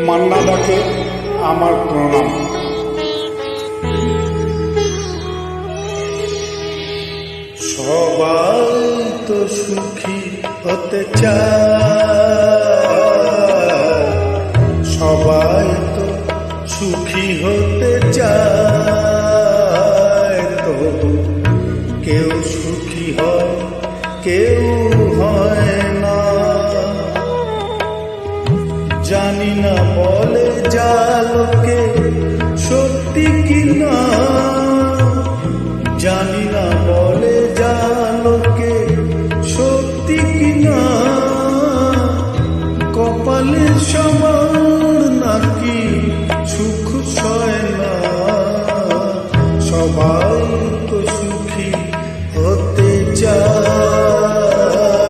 মান্নাদাকে আমার প্রণাম। সবাই তো সুখী হতে চায়, সবাই তো সুখী হতে চায়, তবু কেউ সুখী হয় কেউ হয় না। জানি না বলে যা লোকে সত্যি কিনা, জানি না বলে যা লোকে সত্যি কিনা, কপালের সময়